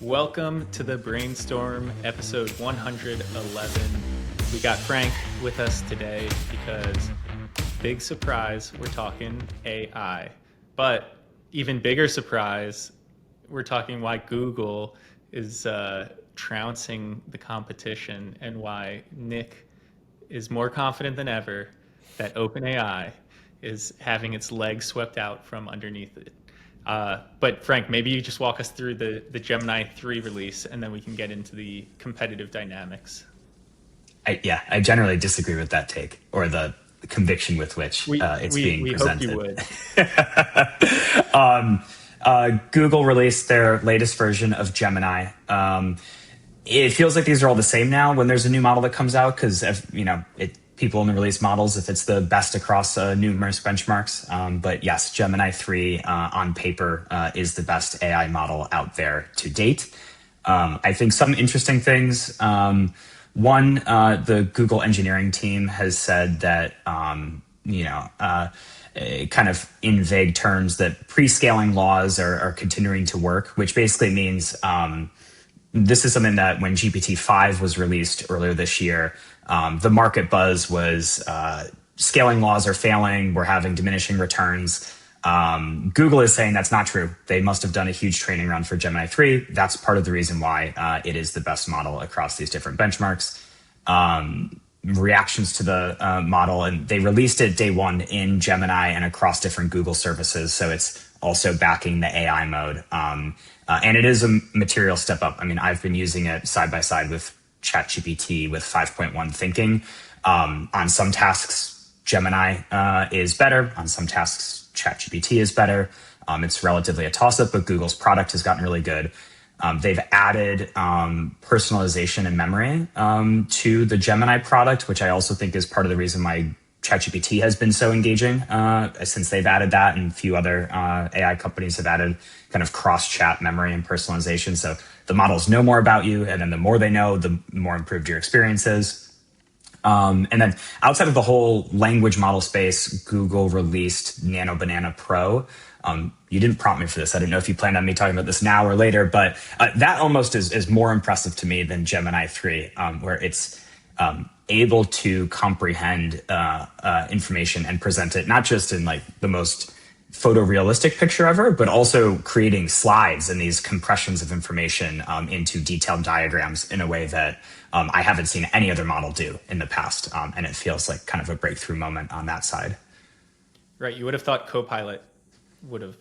Welcome to the Brainstorm episode 111. We got Frank with us today because, big surprise, we're talking AI. But even bigger surprise, we're talking why Google is trouncing the competition and why Nick is more confident than ever that OpenAI is having its legs swept out from underneath it. But Frank, maybe you just walk us through the Gemini 3 release, and then we can get into the competitive dynamics. I generally disagree with that take or the conviction with which it's being presented. We hope you would. Google released their latest version of Gemini. It feels like these are all the same now when there's a new model that comes out because people only release models if it's the best across numerous benchmarks. But yes, Gemini 3 on paper is the best AI model out there to date. I think some interesting things. One, the Google engineering team has said that, kind of in vague terms, that pre-scaling laws are continuing to work, which basically means this is something that when GPT-5 was released earlier this year, the market buzz was scaling laws are failing, we're having diminishing returns. Google is saying that's not true. They must have done a huge training run for Gemini 3. That's part of the reason why it is the best model across these different benchmarks. Reactions to the model, and they released it day one in Gemini and across different Google services, so it's also backing the AI mode. And it is a material step up. I mean, I've been using it side by side with ChatGPT with 5.1 thinking. On some tasks, Gemini is better. On some tasks, ChatGPT is better. It's relatively a toss-up, but Google's product has gotten really good. They've added personalization and memory to the Gemini product, which I also think is part of the reason why ChatGPT has been so engaging since they've added that, and a few other AI companies have added kind of cross-chat memory and personalization. So the models know more about you, and then the more they know, the more improved your experience is. And then outside of the whole language model space, Google released Nano Banana Pro. You didn't prompt me for this. I don't know if you planned on me talking about this now or later, but that almost is more impressive to me than Gemini 3, where it's able to comprehend information and present it not just in like the most photorealistic picture ever, but also creating slides and these compressions of information into detailed diagrams in a way that I haven't seen any other model do in the past. And it feels like kind of a breakthrough moment on that side. Right. You would have thought Copilot would have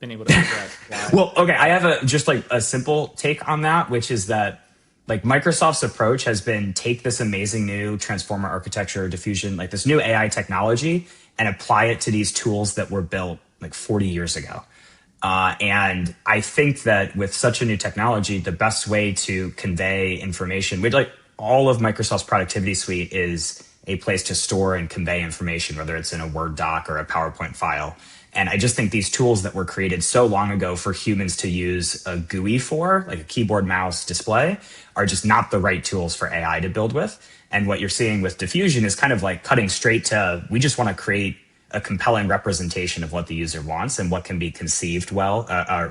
been able to figure out why. Well, okay, I have just a simple take on that, which is that like Microsoft's approach has been take this amazing new transformer architecture, diffusion, like this new AI technology, and apply it to these tools that were built like 40 years ago. And I think that with such a new technology, the best way to convey information, like all of Microsoft's productivity suite is a place to store and convey information, whether it's in a Word doc or a PowerPoint file. And I just think these tools that were created so long ago for humans to use a GUI for, like a keyboard, mouse, display, are just not the right tools for AI to build with. And what you're seeing with diffusion is kind of like cutting straight to, we just want to create a compelling representation of what the user wants and what can be conceived well,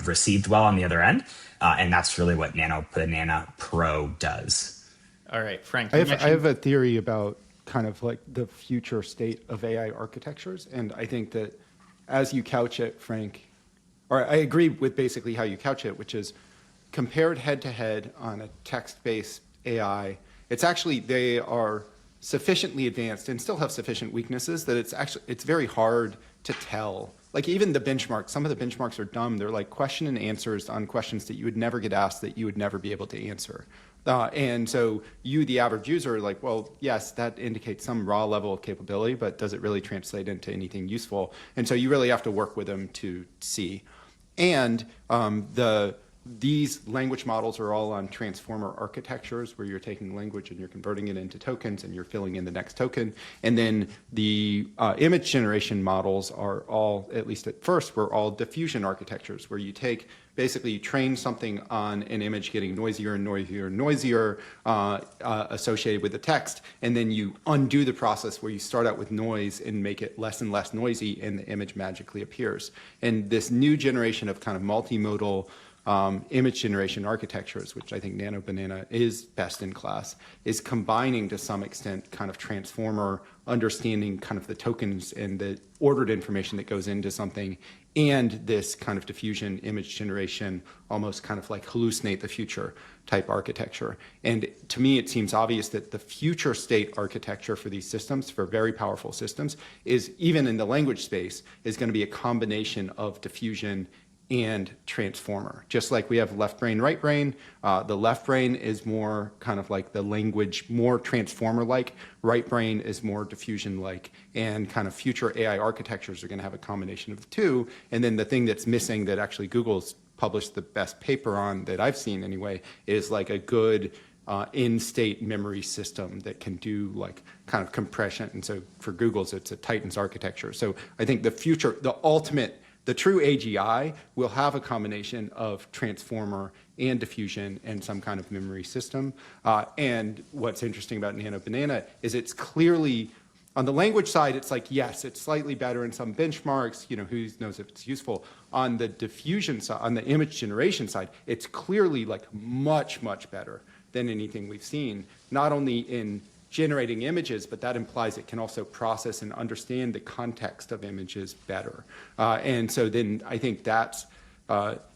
received well on the other end. And that's really what Nano Banana Pro does. All right, Frank. I have a theory about kind of like the future state of AI architectures. And I think that as you couch it, Frank, or I agree with basically how you couch it, which is compared head to head on a text-based AI, it's actually, they are sufficiently advanced and still have sufficient weaknesses that it's very hard to tell. Like even the benchmarks, some of the benchmarks are dumb. They're like question and answers on questions that you would never get asked, that you would never be able to answer. And so you, the average user, are like, well, yes, that indicates some raw level of capability, but does it really translate into anything useful? And so you really have to work with them to see. And these language models are all on transformer architectures where you're taking language and you're converting it into tokens and you're filling in the next token. And then the image generation models are all, at least at first, were all diffusion architectures where you take, basically you train something on an image getting noisier and noisier and noisier associated with the text, and then you undo the process where you start out with noise and make it less and less noisy and the image magically appears. And this new generation of kind of multimodal image generation architectures, which I think Nano Banana is best in class, is combining to some extent kind of transformer understanding kind of the tokens and the ordered information that goes into something and this kind of diffusion image generation, almost kind of like hallucinate the future type architecture. And to me, it seems obvious that the future state architecture for these systems, for very powerful systems, is even in the language space, is going to be a combination of diffusion and transformer. Just like we have left brain, right brain, the left brain is more kind of like the language, more transformer-like, right brain is more diffusion-like, and kind of future AI architectures are gonna have a combination of the two. And then the thing that's missing that actually Google's published the best paper on, that I've seen anyway, is like a good in-state memory system that can do like kind of compression. And so for Google's, it's a Titans architecture. So I think the future, the true AGI will have a combination of transformer and diffusion and some kind of memory system. And what's interesting about Nano Banana is it's clearly, on the language side, it's like, yes, it's slightly better in some benchmarks, who knows if it's useful. On the diffusion side, on the image generation side, it's clearly like much, much better than anything we've seen, not only in generating images, but that implies it can also process and understand the context of images better. And so then I think that's,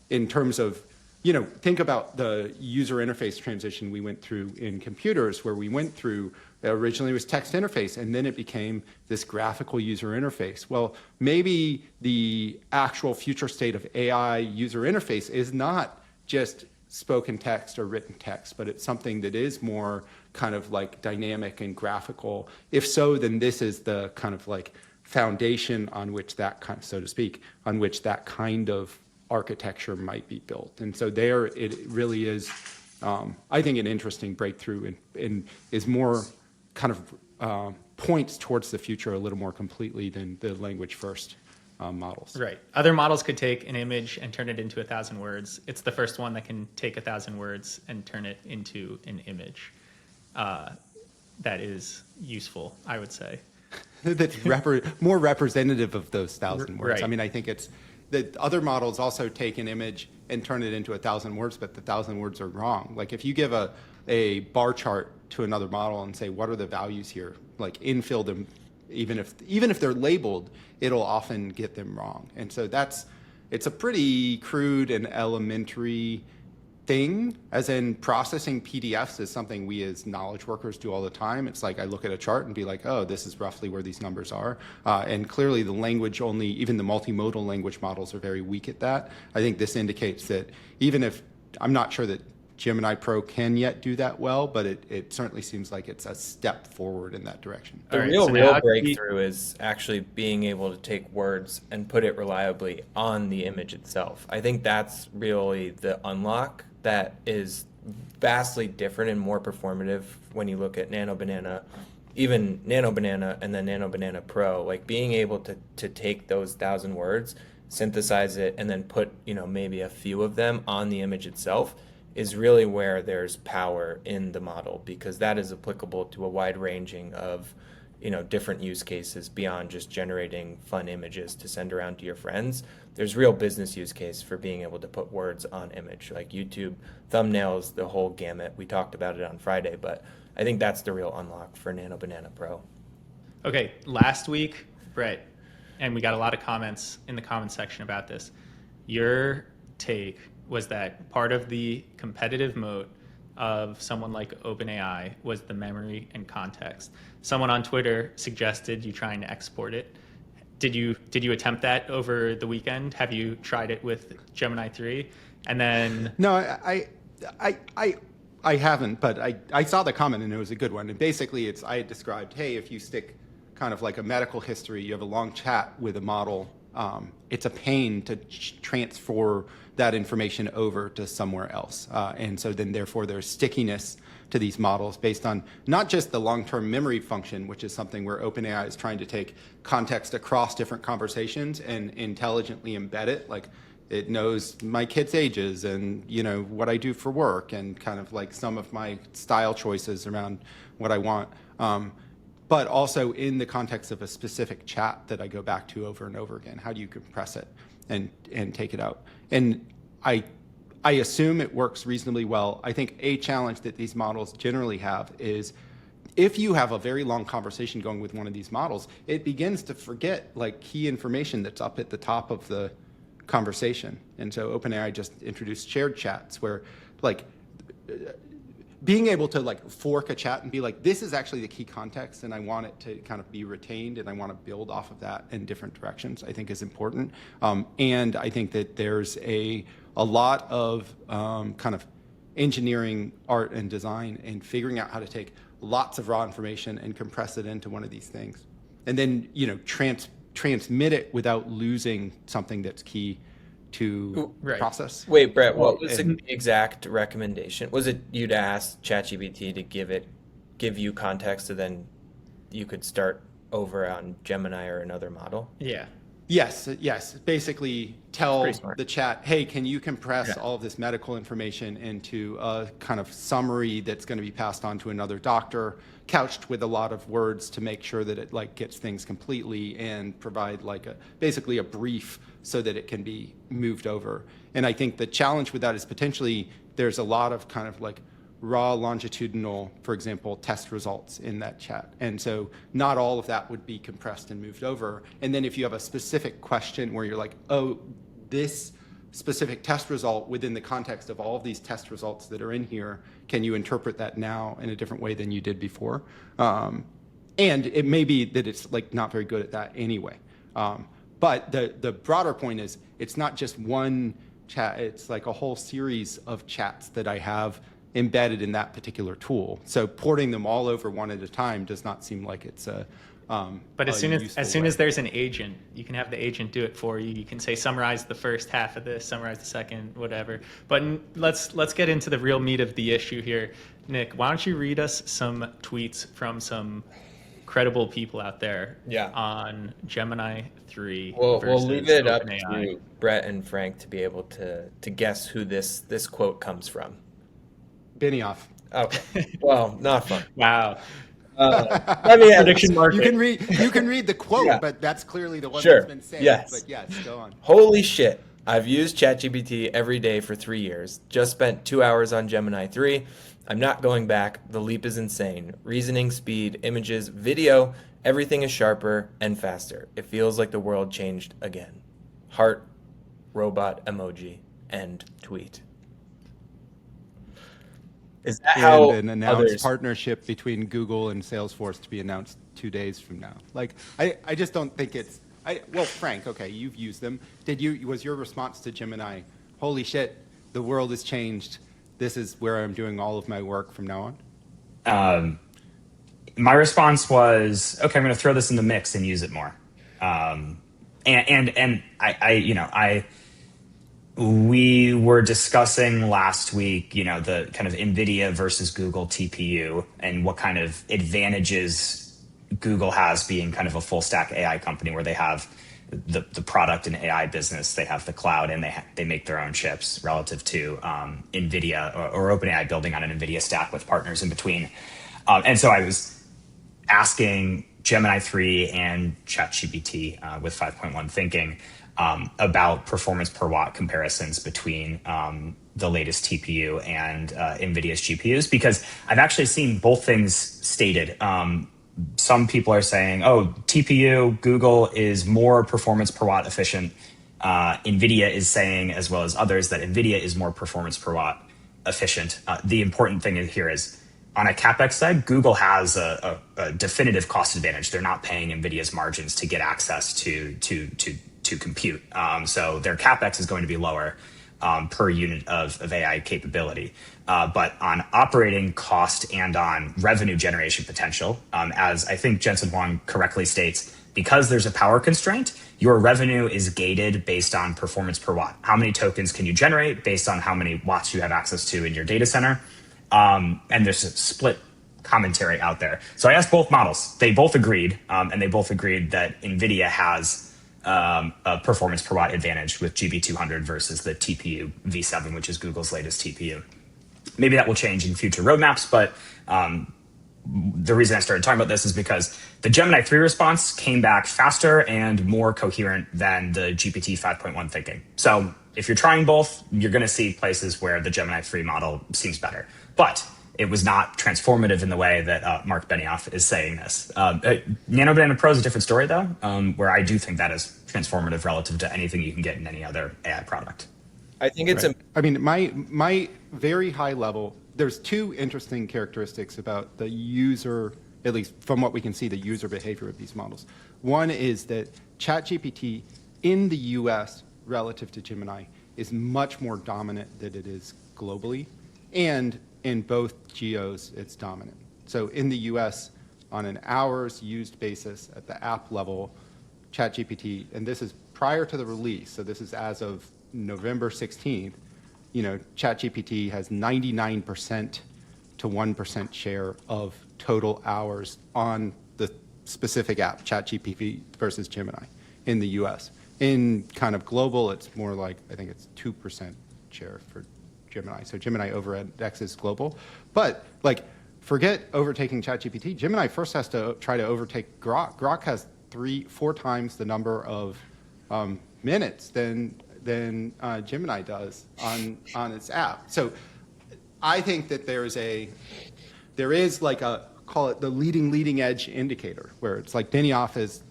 in terms of, think about the user interface transition we went through in computers, where we went through, originally it was text interface, and then it became this graphical user interface. Well, maybe the actual future state of AI user interface is not just spoken text or written text, but it's something that is more kind of like dynamic and graphical. If so, then this is the kind of like foundation on which that kind, so to speak, on which that kind of architecture might be built. And so there, it really is, I think, an interesting breakthrough and is more kind of points towards the future a little more completely than the language first models. Right. Other models could take an image and turn it into 1,000 words. It's the first one that can take 1,000 words and turn it into an image. That is useful, I would say. That's more representative of those 1,000 words. Right. I mean, I think it's that other models also take an image and turn it into 1,000 words, but the 1,000 words are wrong. Like if you give a bar chart to another model and say, what are the values here? Like infill them, even if they're labeled, it'll often get them wrong. And so it's a pretty crude and elementary thing, as in processing PDFs is something we as knowledge workers do all the time. It's like I look at a chart and be like, oh, this is roughly where these numbers are. And clearly the language only, even the multimodal language models are very weak at that. I think this indicates that even if, I'm not sure that Gemini Pro can yet do that well, but it certainly seems like it's a step forward in that direction. The real breakthrough is actually being able to take words and put it reliably on the image itself. I think that's really the unlock that is vastly different and more performative when you look at Nano Banana, even Nano Banana and then Nano Banana Pro, like being able to take those 1,000 words, synthesize it, and then put, maybe a few of them on the image itself is really where there's power in the model, because that is applicable to a wide ranging of different use cases beyond just generating fun images to send around to your friends. There's real business use case for being able to put words on image, like YouTube thumbnails, the whole gamut. We talked about it on Friday, but I think that's the real unlock for Nano Banana Pro. Okay, last week, Brett, and we got a lot of comments in the comment section about this. Your take was that part of the competitive moat of someone like OpenAI was the memory and context. Someone on Twitter suggested you trying to export it. Did you attempt that over the weekend? Have you tried it with Gemini 3? And then No, I haven't, but I saw the comment and it was a good one. And basically I had described, hey, if you stick kind of like a medical history, you have a long chat with a model, it's a pain to transfer that information over to somewhere else. And so then therefore there's stickiness to these models based on not just the long-term memory function, which is something where OpenAI is trying to take context across different conversations and intelligently embed it. Like it knows my kids' ages and what I do for work and kind of like some of my style choices around what I want. But also in the context of a specific chat that I go back to over and over again. How do you compress it and take it out? And I I assume it works reasonably well. I think a challenge that these models generally have is if you have a very long conversation going with one of these models, it begins to forget like key information that's up at the top of the conversation. And so OpenAI just introduced shared chats where like being able to like fork a chat and be like, this is actually the key context and I want it to kind of be retained and I want to build off of that in different directions, I think is important. And I think that there's a lot of kind of engineering, art, and design and figuring out how to take lots of raw information and compress it into one of these things. And then, you know, transmit it without losing something that's key to process. Wait, Brett, what was the exact recommendation? Was it you'd ask ChatGPT to give you context and then you could start over on Gemini or another model? Yeah. Yes. Basically tell the chat, hey, can you compress all of this medical information into a kind of summary that's going to be passed on to another doctor, couched with a lot of words to make sure that it like gets things completely and provide like basically a brief so that it can be moved over. And I think the challenge with that is potentially there's a lot of kind of like raw longitudinal, for example, test results in that chat. And so not all of that would be compressed and moved over. And then if you have a specific question where you're like, oh, this specific test result within the context of all of these test results that are in here, can you interpret that now in a different way than you did before? And it may be that it's like not very good at that anyway. But the broader point is it's not just one chat, it's like a whole series of chats that I have embedded in that particular tool. So porting them all over one at a time does not seem like it's a but as soon as there's an agent, you can have the agent do it for you. You can say summarize the first half of this, summarize the second, whatever. But let's get into the real meat of the issue here. Nick, why don't you read us some tweets from some credible people out there on Gemini 3 We'll versus leave it up OpenAI. to Brett and Frank to be able to guess who this quote comes from. Benioff. Okay. Well, not fun. Wow. Let me Prediction market. You can read the quote, Yeah. but that's clearly the one Sure. that's been said. Yes. But yes, go on. Holy shit. I've used ChatGPT every day for 3 years. Just spent 2 hours on Gemini 3. I'm not going back. The leap is insane. Reasoning, speed, images, video, everything is sharper and faster. It feels like the world changed again. Heart, robot emoji, end tweet. Is that how And an announced others... partnership between Google and Salesforce to be announced 2 days from now. Like, I just don't think it's. Well, Frank, okay, you've used them. Was your response to Gemini, holy shit, the world has changed. This is where I'm doing all of my work from now on? My response was, okay, I'm going to throw this in the mix and use it more. We were discussing last week, the kind of NVIDIA versus Google TPU and what kind of advantages Google has being kind of a full stack AI company where they have the product and AI business, they have the cloud, and they make their own chips relative to NVIDIA or OpenAI building on an NVIDIA stack with partners in between. And so I was asking Gemini 3 and ChatGPT with 5.1 thinking about performance per watt comparisons between the latest TPU and NVIDIA's GPUs, because I've actually seen both things stated. Some people are saying, oh, TPU, Google is more performance per watt efficient. NVIDIA is saying, as well as others, that NVIDIA is more performance per watt efficient. The important thing here is, on a CapEx side, Google has a definitive cost advantage. They're not paying NVIDIA's margins to get access to compute. So their CapEx is going to be lower per unit of AI capability. But on operating cost and on revenue generation potential, as I think Jensen Huang correctly states, because there's a power constraint, your revenue is gated based on performance per watt. How many tokens can you generate based on how many watts you have access to in your data center? And there's a split commentary out there. So I asked both models. They both agreed, and they both agreed that NVIDIA has a performance per watt advantage with GB200 versus the TPU V7, which is Google's latest TPU. Maybe that will change in future roadmaps, but the reason I started talking about this is because the Gemini 3 response came back faster and more coherent than the GPT 5.1 thinking. So if you're trying both, you're going to see places where the Gemini free model seems better. But it was not transformative in the way that Mark Benioff is saying this. Nano Banana Pro is a different story, though, where I do think that is transformative relative to anything you can get in any other AI product. I think it's Right. I mean, my very high level, there's two interesting characteristics about the user, at least from what we can see, the user behavior of these models. One is that ChatGPT in the US relative to Gemini is much more dominant than it is globally. And in both geos, it's dominant. So in the US, on an hours used basis at the app level, ChatGPT, and this is prior to the release, so this is as of November 16th, ChatGPT has 99% to 1% share of total hours on the specific app, ChatGPT versus Gemini, in the US. In kind of global, it's more like, I think it's 2% share for Gemini. So Gemini over-indexes global. But forget overtaking ChatGPT. Gemini first has to try to overtake Grok. Grok has 3-4 times the number of minutes than Gemini does on its app. So I think that there is like a, call it the leading edge indicator, where it's like Benioff is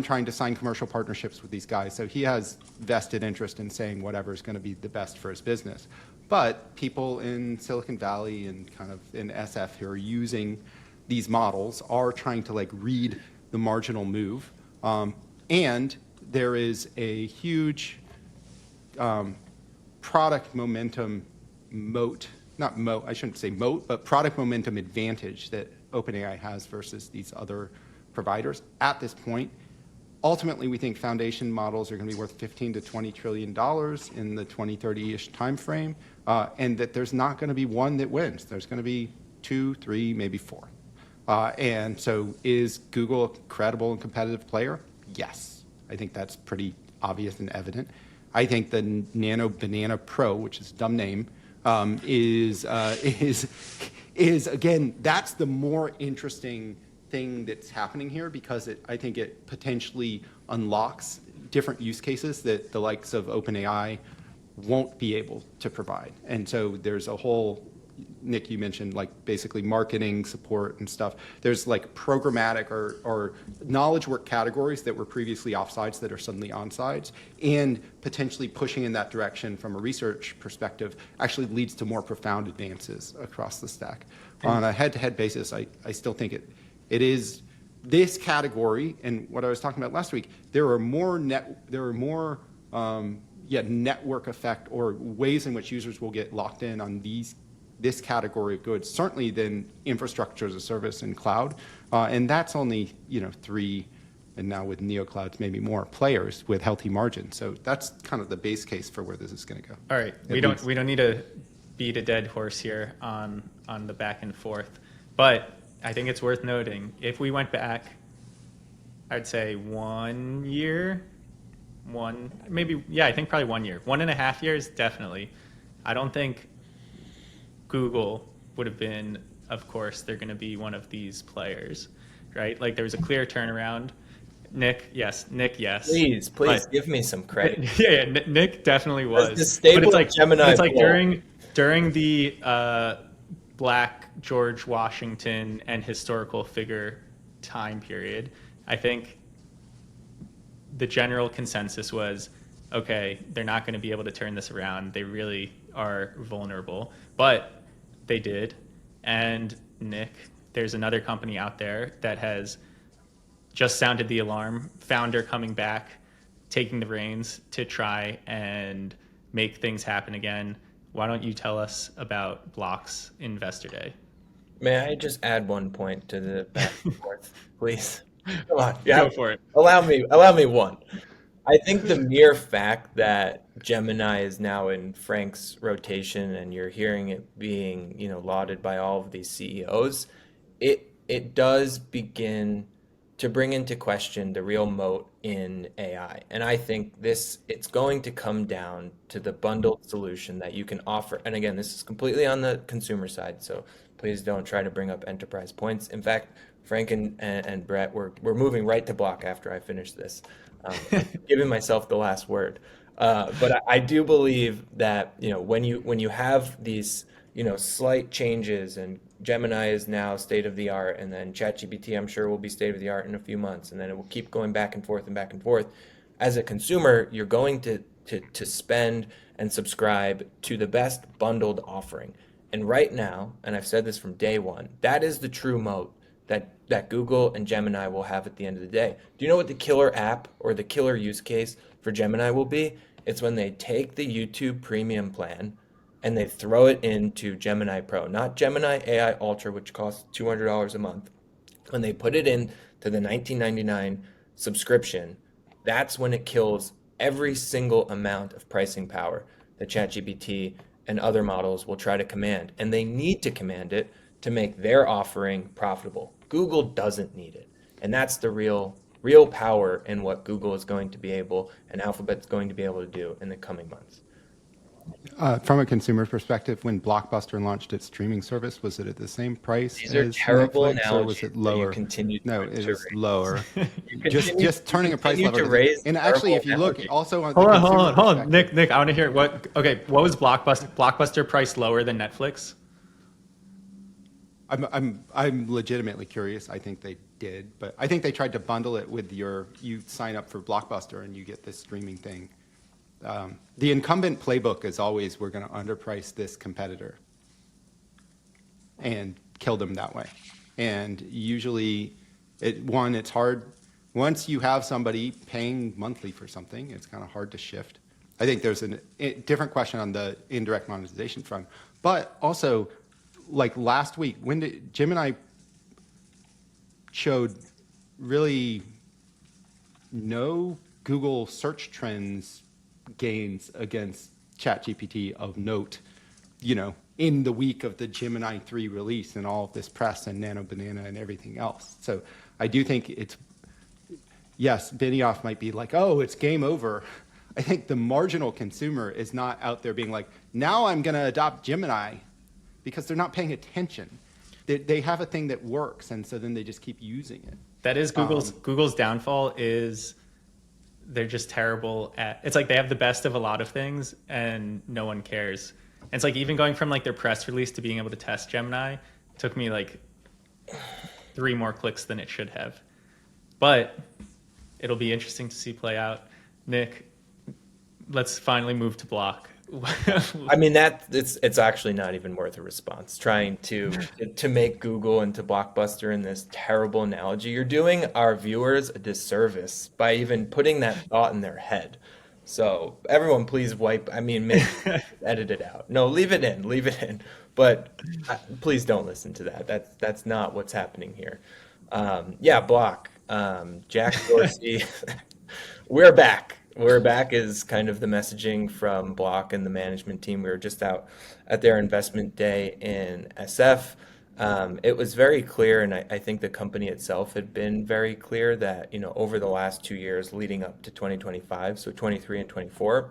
trying to sign commercial partnerships with these guys. So he has vested interest in saying whatever is going to be the best for his business. But people in Silicon Valley and kind of in SF who are using these models are trying to read the marginal move. And there is a huge product momentum moat, not moat, I shouldn't say moat, but product momentum advantage that OpenAI has versus these other providers at this point. Ultimately, we think foundation models are going to be worth $15 to $20 trillion in the 2030-ish timeframe, and that there's not going to be one that wins. There's going to be 2, 3, maybe 4. And so is Google a credible and competitive player? Yes. I think that's pretty obvious and evident. I think the Nano Banana Pro, which is a dumb name, is again, that's the more interesting thing that's happening here, because I think it potentially unlocks different use cases that the likes of OpenAI won't be able to provide. And so there's a whole, Nick, you mentioned basically marketing support and stuff. There's programmatic or knowledge work categories that were previously offsides that are suddenly onsides, and potentially pushing in that direction from a research perspective actually leads to more profound advances across the stack. On a head-to-head basis, I still think it is this category, and what I was talking about last week, there are more network effect or ways in which users will get locked in on this category of goods, certainly than infrastructure as a service and cloud. And that's only 3, and now with neoclouds, maybe more players with healthy margins. So that's kind of the base case for where this is going to go. All right, we don't need to beat a dead horse here on the back and forth, but I think it's worth noting, if we went back, I'd say 1 year, I think probably 1 year, 1.5 years, definitely. I don't think Google would have been, of course, they're going to be one of these players, right? There was a clear turnaround. Nick, yes. Please give me some credit. Yeah, Nick definitely was. The staple of Gemini. It's during the Black George Washington and historical figure time period, I think the general consensus was, okay, they're not going to be able to turn this around. They really are vulnerable, but they did. And Nick, there's another company out there that has just sounded the alarm, founder coming back, taking the reins to try and make things happen again. Why don't you tell us about Block's Investor Day? May I just add one point to the back and forth, please? Come on, Go for it. Allow me one. I think the mere fact that Gemini is now in Frank's rotation and you're hearing it being, lauded by all of these CEOs, it does begin to bring into question the real moat in AI. And I think it's going to come down to the bundled solution that you can offer. And again, this is completely on the consumer side, so please don't try to bring up enterprise points. In fact, Frank and Brett, we're moving right to Block after I finish this. Giving myself the last word. But I do believe that, when you have these, slight changes, and Gemini is now state of the art, and then ChatGPT, I'm sure, will be state of the art in a few months, and then it will keep going back and forth and back and forth. As a consumer, you're going to spend and subscribe to the best bundled offering. And right now, and I've said this from day one, that is the true moat that Google and Gemini will have at the end of the day. Do you know what the killer app or the killer use case for Gemini will be? It's when they take the YouTube premium plan and they throw it into Gemini Pro, not Gemini AI Ultra, which costs $200 a month. When they put it in to the 1999 subscription, that's when it kills every single amount of pricing power that ChatGPT and other models will try to command. And they need to command it to make their offering profitable. Google doesn't need it. And that's the real power in what Google is going to be able, and Alphabet's going to be able to do in the coming months. From a consumer perspective, when Blockbuster launched its streaming service, was it at the same price These are as terrible Netflix, or was analogies it that you lower? continue No, to it was raise. lower. You Just turning a price continue lever. to raise And actually, if you terrible look, analogies. also on the Hold on, consumer hold on, hold on. perspective- Nick, I want to hear what. Okay, what was Blockbuster price lower than Netflix? I'm legitimately curious. I think they did, but I think they tried to bundle it with you sign up for Blockbuster and you get this streaming thing. The incumbent playbook is always, we're going to underprice this competitor and kill them that way. And usually, it's hard. Once you have somebody paying monthly for something, it's kind of hard to shift. I think there's a different question on the indirect monetization front. But also, like last week, when Gemini showed really no Google search trends gains against ChatGPT of note, in the week of the Gemini 3 release and all of this press and Nano Banana and everything else. So I do think yes, Benioff might be like, oh, it's game over. I think the marginal consumer is not out there being like, now I'm going to adopt Gemini, because they're not paying attention. They have a thing that works, and so then they just keep using it. That is Google's downfall is they're just terrible at. It's like they have the best of a lot of things, and no one cares. And it's like even going from like their press release to being able to test Gemini took me like 3 more clicks than it should have. But it'll be interesting to see play out. Nick, let's finally move to Block. I mean, it's actually not even worth a response. Trying to make Google into Blockbuster in this terrible analogy, you're doing our viewers a disservice by even putting that thought in their head. So everyone, please edit it out. No, leave it in. But please don't listen to that. That's not what's happening here. Block. Jack Dorsey. We're back. We're back is kind of the messaging from Block and the management team. We were just out at their investment day in SF. It was very clear, and I think the company itself had been very clear that, over the last 2 years leading up to 2025, so 23 and 24,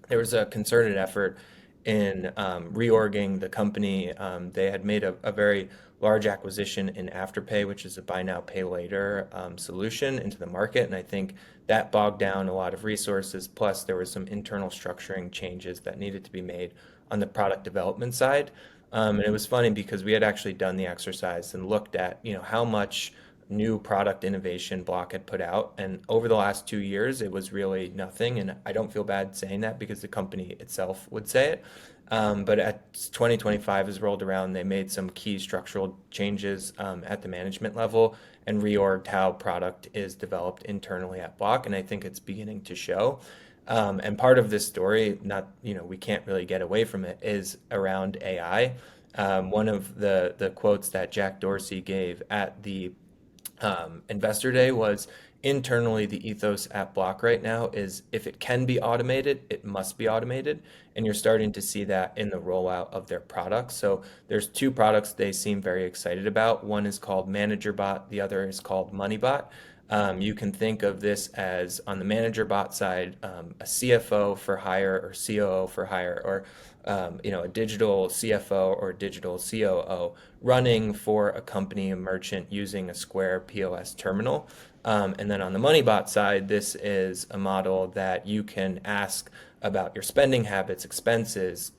there was a concerted effort in reorging the company. They had made a very large acquisition in Afterpay, which is a buy now, pay later solution into the market. And I think that bogged down a lot of resources. Plus, there was some internal structuring changes that needed to be made on the product development side. And it was funny because we had actually done the exercise and looked at, how much new product innovation Block had put out. And over the last 2 years, it was really nothing. And I don't feel bad saying that because the company itself would say it. But at 2025 has rolled around, they made some key structural changes at the management level and reorged how product is developed internally at Block. And I think it's beginning to show. And part of this story, we can't really get away from it, is around AI. One of the quotes that Jack Dorsey gave at the Investor Day was, internally, the ethos at Block right now is if it can be automated, it must be automated. And you're starting to see that in the rollout of their products. So there's 2 products they seem very excited about. One is called ManagerBot. The other is called MoneyBot. You can think of this as, on the ManagerBot side, a CFO for hire or COO for hire, or a digital CFO or digital COO running for a company, a merchant, using a Square POS terminal. And then on the MoneyBot side, this is a model that you can ask about your spending habits, expenses,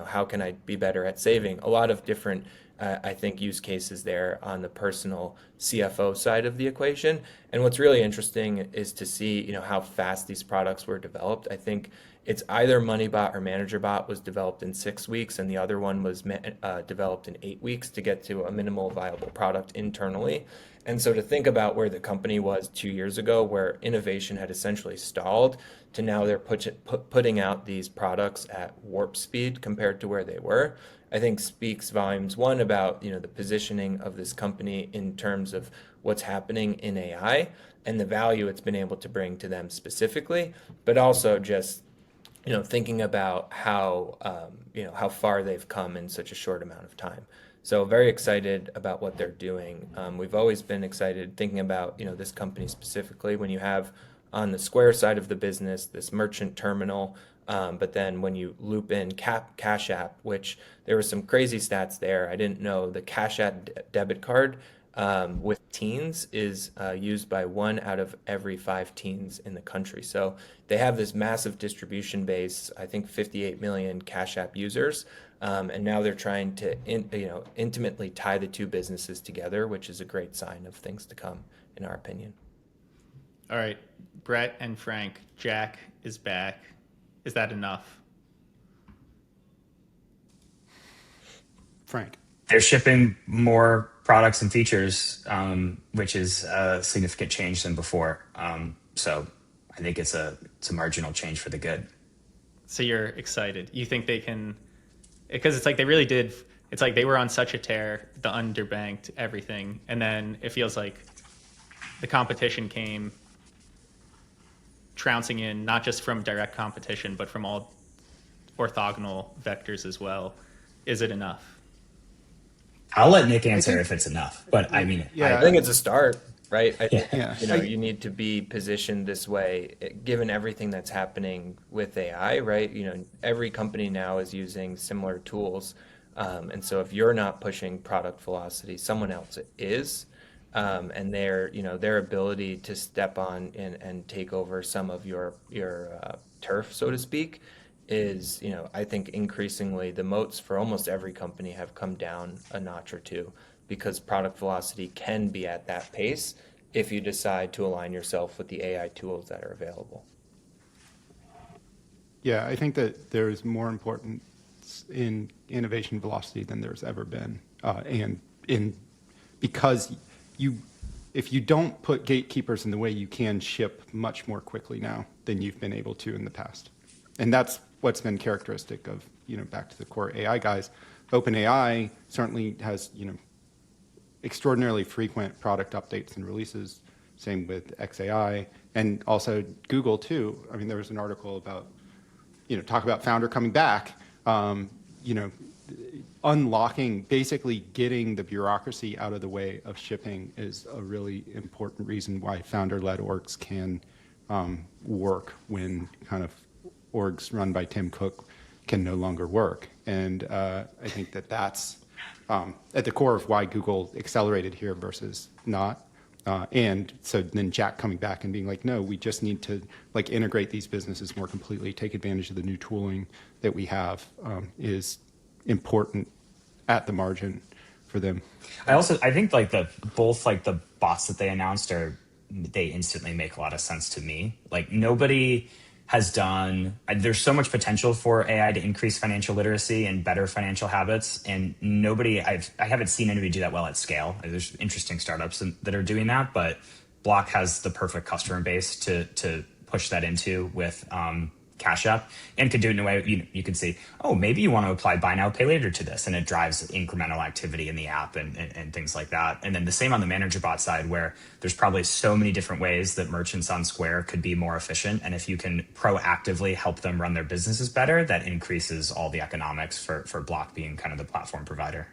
how can I be better at saving? A lot of different, I think, use cases there on the personal CFO side of the equation. And what's really interesting is to see, how fast these products were developed. I think it's either MoneyBot or ManagerBot was developed in 6 weeks, and the other one was developed in 8 weeks to get to a minimal viable product internally. And so to think about where the company was 2 years ago, where innovation had essentially stalled, to now they're putting out these products at warp speed compared to where they were, I think speaks volumes, one, about the positioning of this company in terms of what's happening in AI and the value it's been able to bring to them specifically, but also just thinking about how far they've come in such a short amount of time. So very excited about what they're doing. We've always been excited thinking about this company specifically when you have on the Square side of the business this merchant terminal, but then when you loop in Cash App, which there were some crazy stats there. I didn't know the Cash App debit card with teens is used by 1 out of every 5 teens in the country. So they have this massive distribution base, I think 58 million Cash App users. And now they're trying to intimately tie the two businesses together, which is a great sign of things to come, in our opinion. All right, Brett and Frank, Jack is back. Is that enough? Frank. They're shipping more products and features, which is a significant change than before. So I think it's a marginal change for the good. So you're excited. You think they can, because it's like they really did, it's like they were on such a tear, the underbanked everything. And then it feels like the competition came trouncing in, not just from direct competition, but from all orthogonal vectors as well. Is it enough? I'll let Nick answer if it's enough, but I mean, Yeah. I think it's a start, right? I think, Yeah. you need to be positioned this way, given everything that's happening with AI, right? Every company now is using similar tools. And so if you're not pushing product velocity, someone else is. And their ability to step on and take over some of your turf, so to speak, is, I think increasingly the moats for almost every company have come down a notch or two because product velocity can be at that pace if you decide to align yourself with the AI tools that are available. Yeah, I think that there is more importance in innovation velocity than there's ever been, because if you don't put gatekeepers in the way, you can ship much more quickly now than you've been able to in the past, and that's what's been characteristic of back to the core AI guys. OpenAI certainly has extraordinarily frequent product updates and releases. Same with XAI, and also Google too. I mean, there was an article about talk about founder coming back. Unlocking, basically getting the bureaucracy out of the way of shipping is a really important reason why founder-led orgs can work when kind of orgs run by Tim Cook can no longer work. And I think that that's at the core of why Google accelerated here versus not. And so then Jack coming back and being like, no, we just need to integrate these businesses more completely, take advantage of the new tooling that we have is important at the margin for them. I think both the bots that they announced they instantly make a lot of sense to me. Like nobody has done, there's so much potential for AI to increase financial literacy and better financial habits. And I haven't seen anybody do that well at scale. There's interesting startups that are doing that, but Block has the perfect customer base to push that into with Cash App, and could do it in a way you could say, oh, maybe you want to apply buy now, pay later to this. And it drives incremental activity in the app and things like that. And then the same on the manager bot side, where there's probably so many different ways that merchants on Square could be more efficient. And if you can proactively help them run their businesses better, that increases all the economics for Block being kind of the platform provider.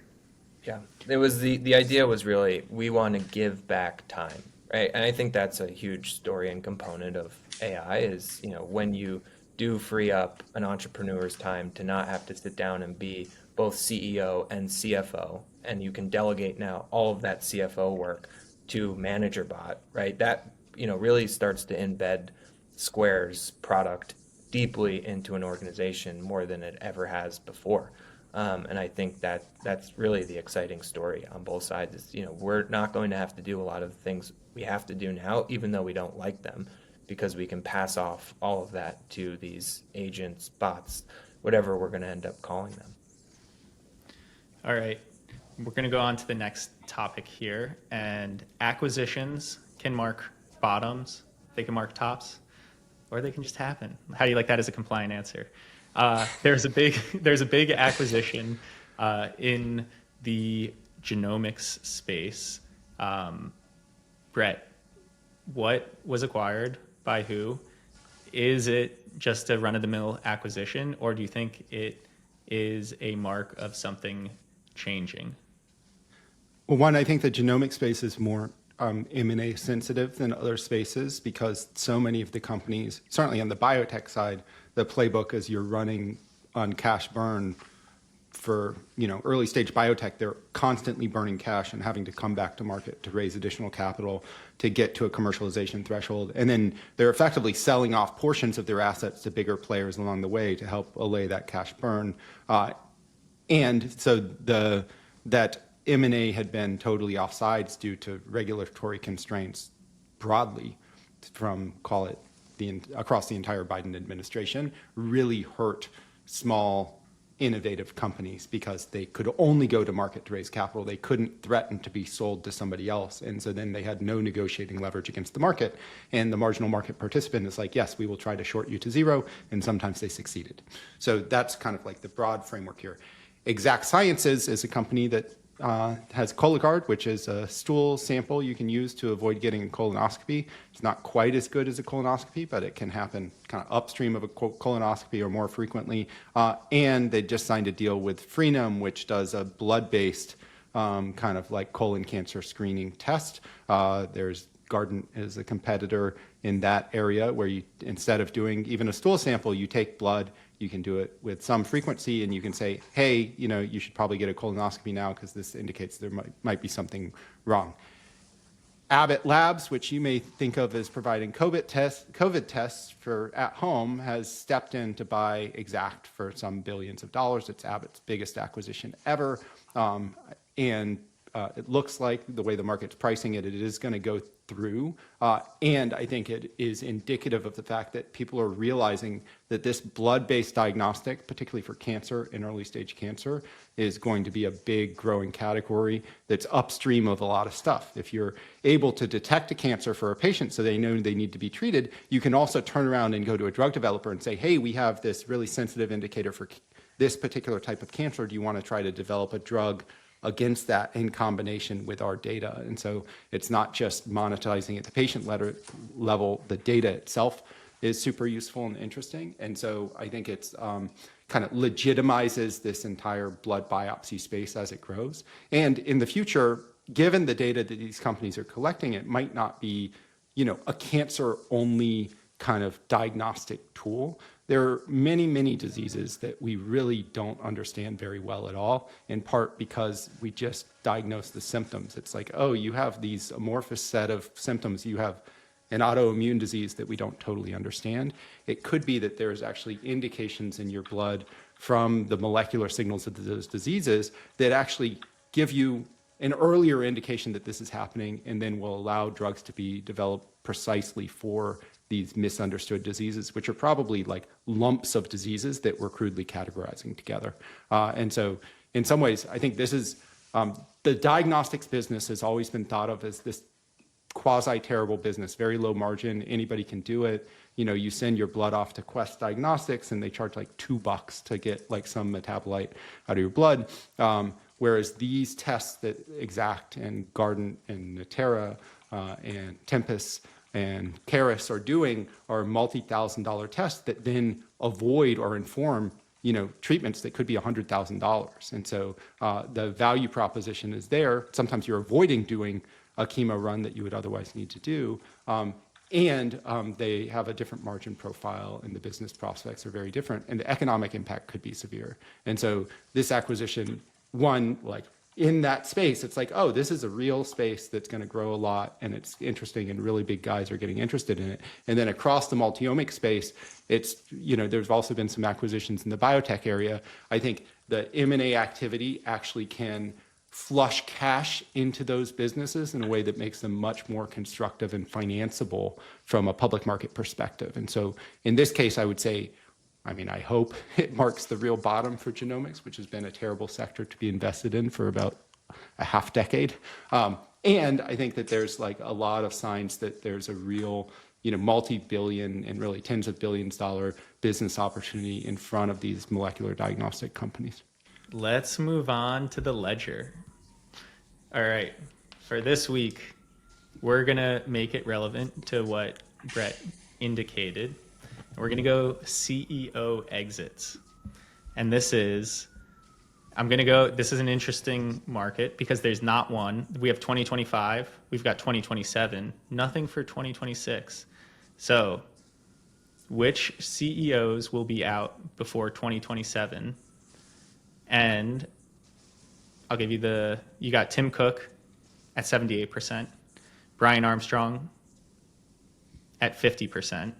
Yeah, it was the idea was really, we want to give back time, right? And I think that's a huge story and component of AI is, when you do free up an entrepreneur's time to not have to sit down and be both CEO and CFO, and you can delegate now all of that CFO work to ManagerBot, right? That really starts to embed Square's product deeply into an organization more than it ever has before. And I think that that's really the exciting story on both sides. Is, we're not going to have to do a lot of the things we have to do now, even though we don't like them, because we can pass off all of that to these agents, bots, whatever we're going to end up calling them. All right, we're going to go on to the next topic here, and acquisitions can mark bottoms, they can mark tops, or they can just happen. How do you like that as a compliant answer? There's a big acquisition in the genomics space. Brett, what was acquired by who? Is it just a run-of-the-mill acquisition, or do you think it is a mark of something changing? Well, one, I think the genomic space is more M&A sensitive than other spaces because so many of the companies, certainly on the biotech side, the playbook is you're running on cash burn for early stage biotech. They're constantly burning cash and having to come back to market to raise additional capital to get to a commercialization threshold. And then they're effectively selling off portions of their assets to bigger players along the way to help allay that cash burn. And so that M&A had been totally offsides due to regulatory constraints broadly from, call it, across the entire Biden administration, really hurt small, innovative companies because they could only go to market to raise capital. They couldn't threaten to be sold to somebody else. And so then they had no negotiating leverage against the market. And the marginal market participant is like, yes, we will try to short you to zero. And sometimes they succeeded. So that's kind of like the broad framework here. Exact Sciences is a company that has Cologuard, which is a stool sample you can use to avoid getting a colonoscopy. It's not quite as good as a colonoscopy, but it can happen kind of upstream of a colonoscopy or more frequently. And they just signed a deal with Freenome, which does a blood-based kind of like colon cancer screening test. There's Guardant is a competitor in that area where you, instead of doing even a stool sample, you take blood. You can do it with some frequency, and you can say, hey, you should probably get a colonoscopy now because this indicates there might be something wrong. Abbott Labs, which you may think of as providing COVID tests for at home, has stepped in to buy Exact for some billions of dollars. It's Abbott's biggest acquisition ever. And it looks like the way the market's pricing it, it is going to go through. And I think it is indicative of the fact that people are realizing that this blood-based diagnostic, particularly for cancer and early stage cancer, is going to be a big growing category that's upstream of a lot of stuff. If you're able to detect a cancer for a patient so they know they need to be treated, you can also turn around and go to a drug developer and say, hey, we have this really sensitive indicator for this particular type of cancer. Do you want to try to develop a drug against that in combination with our data? And so it's not just monetizing at the patient level, the data itself is super useful and interesting. And so I think it's kind of legitimizes this entire blood biopsy space as it grows. And in the future, given the data that these companies are collecting, it might not be, a cancer only kind of diagnostic tool. There are many, many diseases that we really don't understand very well at all, in part because we just diagnose the symptoms. It's like, oh, you have these amorphous set of symptoms. You have an autoimmune disease that we don't totally understand. It could be that there's actually indications in your blood from the molecular signals of those diseases that actually give you an earlier indication that this is happening and then will allow drugs to be developed precisely for these misunderstood diseases, which are probably like lumps of diseases that we're crudely categorizing together. And so in some ways, I think this is, the diagnostics business has always been thought of as this quasi-terrible business, very low margin, anybody can do it. You send your blood off to Quest Diagnostics and they charge like $2 to get like some metabolite out of your blood. Whereas these tests that Exact and Guardant and Natera and Tempus and Korus are doing are multi-$1,000 tests that then avoid or inform treatments that could be $100,000. And so the value proposition is there. Sometimes you're avoiding doing a chemo run that you would otherwise need to do. And they have a different margin profile and the business prospects are very different and the economic impact could be severe. And so this acquisition, one, like in that space, it's like, oh, this is a real space that's going to grow a lot and it's interesting and really big guys are getting interested in it. And then across the multiomic space, it's, there's also been some acquisitions in the biotech area. I think the M&A activity actually can flush cash into those businesses in a way that makes them much more constructive and financeable from a public market perspective. And so in this case, I would say, I hope it marks the real bottom for genomics, which has been a terrible sector to be invested in for about a half decade. And I think that there's like a lot of signs that there's a real, multi-billion and really tens of billions dollar business opportunity in front of these molecular diagnostic companies. Let's move on to the ledger. All right, for this week, we're gonna make it relevant to what Brett indicated. We're going to go CEO exits. And this is an interesting market because there's not one. We have 2025, we've got 2027, nothing for 2026. So which CEOs will be out before 2027? And I'll give you you got Tim Cook at 78%, Brian Armstrong at 50%,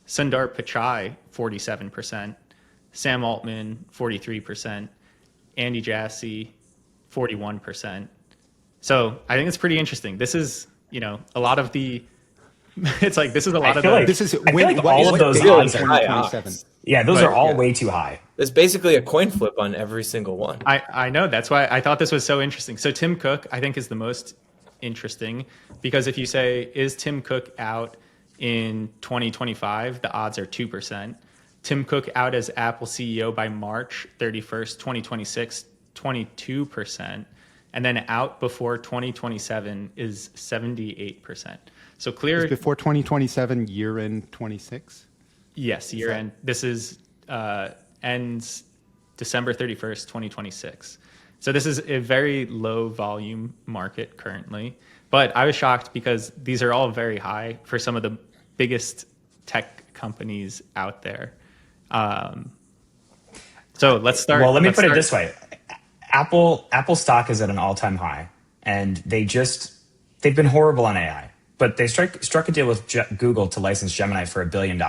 Sundar Pichai, 47%, Sam Altman, 43%, Andy Jassy, 41%. So I think it's pretty interesting. This is, a lot of the, it's like, this is a lot of the. Like, this is I feel like all of those odds are high odds. Yeah, those are all way too high. There's basically a coin flip on every single one. I know. That's why I thought this was so interesting. So Tim Cook, I think, is the most interesting because if you say, is Tim Cook out in 2025, the odds are 2%. Tim Cook out as Apple CEO by March 31st, 2026, 22%. And then out before 2027 is 78%. So clear. Is before 2027, year end 26? Yes, year end. This is ends December 31st, 2026. So this is a very low volume market currently. But I was shocked because these are all very high for some of the biggest tech companies out there. So let's start. Well, let me put it this way. Apple stock is at an all-time high, and they've been horrible on AI. But they struck a deal with Google to license Gemini for $1 billion,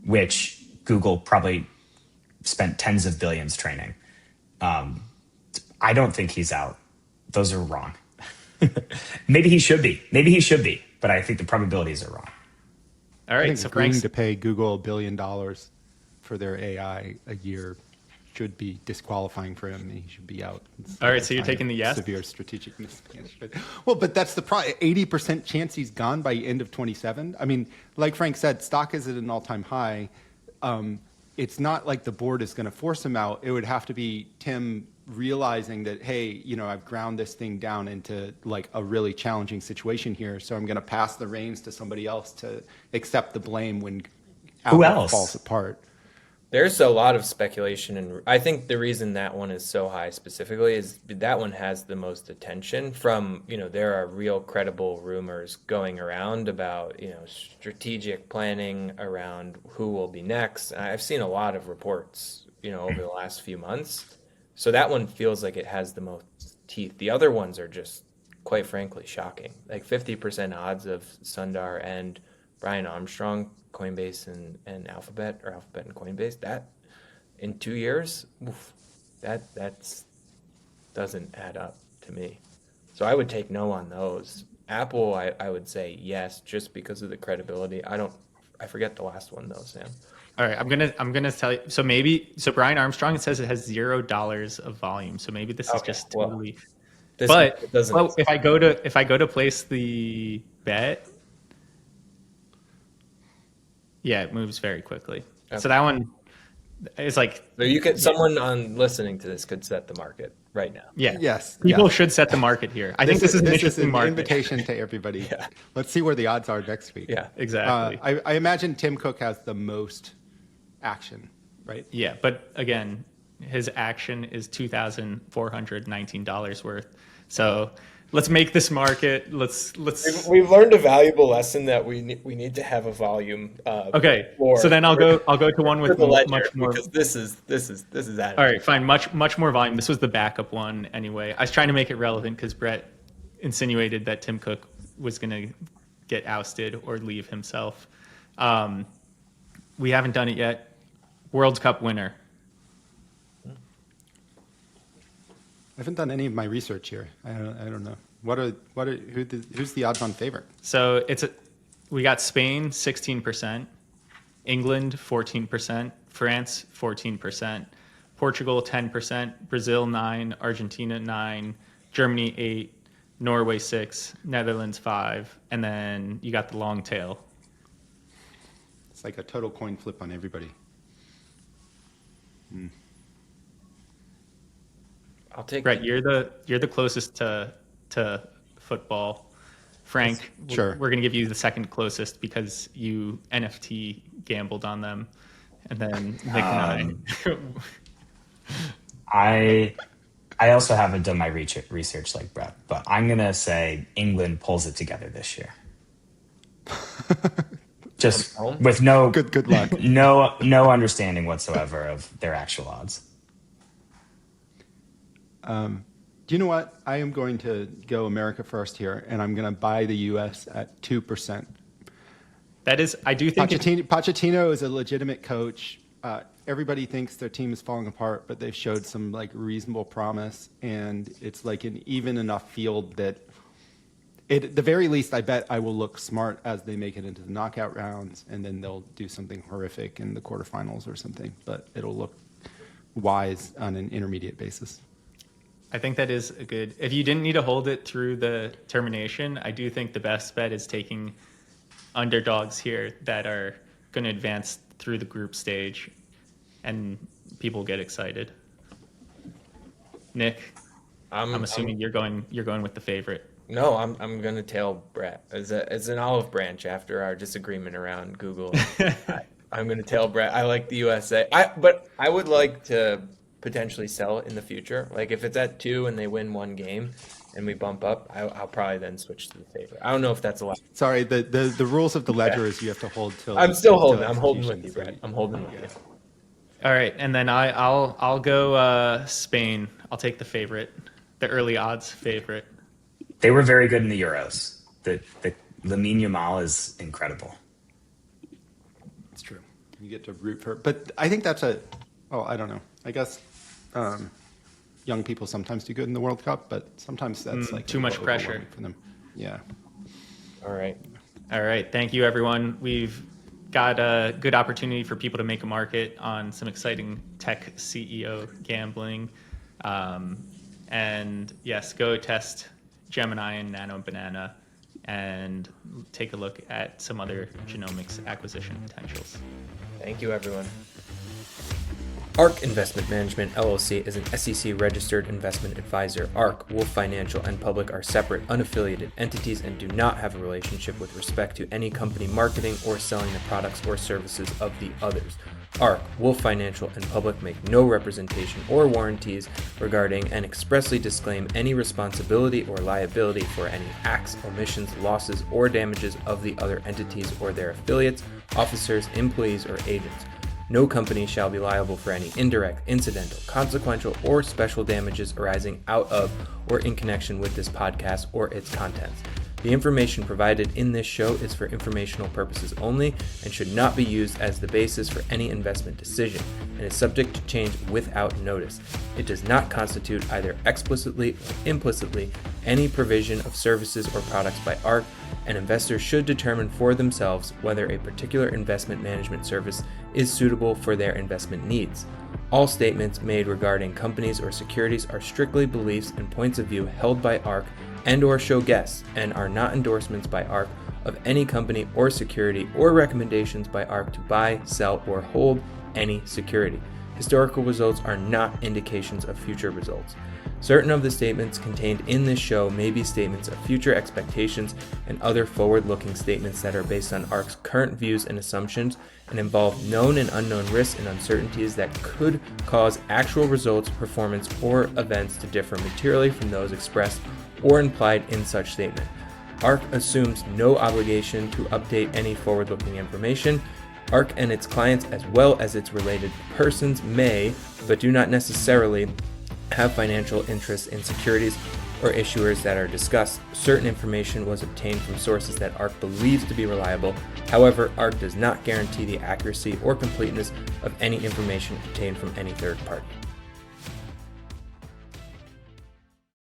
which Google probably spent tens of billions training. I don't think he's out. Those are wrong. Maybe he should be, but I think the probabilities are wrong. All right, so agreeing to pay Google $1 billion for their AI a year should be disqualifying for him. He should be out. All right, so you're taking the yes? Severe strategic mismanagement. Well, but that's the 80% chance he's gone by end of 27. I mean, like Frank said, stock is at an all-time high. It's not like the board is going to force him out. It would have to be Tim realizing that, hey, I've ground this thing down into like a really challenging situation here, so I'm going to pass the reins to somebody else to accept the blame when Apple falls apart. There's a lot of speculation, and I think the reason that one is so high specifically is that one has the most attention from, there are real credible rumors going around about, strategic planning around who will be next. I've seen a lot of reports, over the last few months. So that one feels like it has the most teeth. The other ones are just, quite frankly, shocking. Like 50% odds of Sundar and Brian Armstrong, Coinbase and Alphabet, or Alphabet and Coinbase, that in 2 years, that's doesn't add up to me. So I would take no on those. Apple, I would say yes, just because of the credibility. I forget the last one though, Sam. All right, I'm gonna tell you. So Brian Armstrong, it says it has $0 of volume. So maybe this is just totally. If I go to place the bet, yeah, it moves very quickly. Okay. So that one is like. So someone listening to this could set the market right now. Yeah. Yes. People should set the market here. I think this is an interesting market. Invitation to everybody. Yeah. Let's see where the odds are next week. Yeah, exactly. I imagine Tim Cook has the most action, right? Yeah, but again, his action is $2,419 worth. So let's make this market. Let's. We've learned a valuable lesson that we need to have a volume. Okay, so then I'll go to one with the ledger, much more. because this is that. All right, fine. Much more volume. This was the backup one anyway. I was trying to make it relevant because Brett insinuated that Tim Cook was going to get ousted or leave himself. We haven't done it yet. World Cup winner. I haven't done any of my research here. I don't know. Who's the odds-on favorite? So we got Spain 16%, England 14%, France 14%, Portugal 10%, Brazil 9%, Argentina 9%, Germany 8%, Norway 6%, Netherlands 5%, and then you got the long tail. It's like a total coin flip on everybody. I'll take. Brett, you're the closest to football. Frank, Sure. we're going to give you the second closest because you NFT gambled on them, and then Nick and I also haven't done my research like Brett, but I'm gonna say England pulls it together this year. Just with no Good luck. no understanding whatsoever of their actual odds. Do you know what? I am going to go America first here, and I'm going to buy the U.S. at 2%. That is, I do think Pochettino is a legitimate coach. Everybody thinks their team is falling apart, but they've showed some like reasonable promise, and it's like an even enough field that, at the very least, I bet I will look smart as they make it into the knockout rounds, and then they'll do something horrific in the quarterfinals or something. But it'll look wise on an intermediate basis. I think that is a good. If you didn't need to hold it through the termination, I do think the best bet is taking underdogs here that are going to advance through the group stage, and people get excited. Nick, I'm assuming you're going with the favorite. No, I'm gonna tail Brett as an olive branch after our disagreement around Google. I'm gonna tail Brett. I like the USA. But I would like to potentially sell it in the future. Like if it's at 2 and they win one game and we bump up, I'll probably then switch to the favorite. I don't know if that's allowed. Sorry, the rules of the ledger is you have to hold till. I'm still holding. I'm till holding with execution, you, so Brett. I'm holding with you. All right, and then I'll go Spain. I'll take the favorite, the early odds favorite. They were very good in the Euros. The Lamine Yamal is incredible. It's true. You get to root for, but I think that's I don't know. I guess young people sometimes do good in the World Cup, but sometimes that's like too much pressure overwhelming for them. Yeah. All right. Thank you, everyone. We've got a good opportunity for people to make a market on some exciting tech CEO gambling. And yes, go test Gemini and Nano Banana and take a look at some other genomics acquisition potentials. Thank you, everyone. ARK Investment Management LLC is an SEC-registered investment advisor. ARK, Wolf Financial, and Public are separate, unaffiliated entities and do not have a relationship with respect to any company marketing or selling the products or services of the others. ARK, Wolf Financial, and Public make no representation or warranties regarding and expressly disclaim any responsibility or liability for any acts, omissions, losses, or damages of the other entities or their affiliates, officers, employees, or agents. No company shall be liable for any indirect, incidental, consequential, or special damages arising out of or in connection with this podcast or its contents. The information provided in this show is for informational purposes only and should not be used as the basis for any investment decision and is subject to change without notice. It does not constitute either explicitly or implicitly any provision of services or products by ARK, and investors should determine for themselves whether a particular investment management service is suitable for their investment needs. All statements made regarding companies or securities are strictly beliefs and points of view held by ARK and/or show guests and are not endorsements by ARK of any company or security or recommendations by ARK to buy, sell, or hold any security. Historical results are not indications of future results. Certain of the statements contained in this show may be statements of future expectations and other forward-looking statements that are based on ARK's current views and assumptions and involve known and unknown risks and uncertainties that could cause actual results, performance, or events to differ materially from those expressed or implied in such statement. ARC assumes no obligation to update any forward-looking information. ARC and its clients, as well as its related persons, may, but do not necessarily, have financial interests in securities or issuers that are discussed. Certain information was obtained from sources that ARC believes to be reliable. However, ARC does not guarantee the accuracy or completeness of any information obtained from any third party.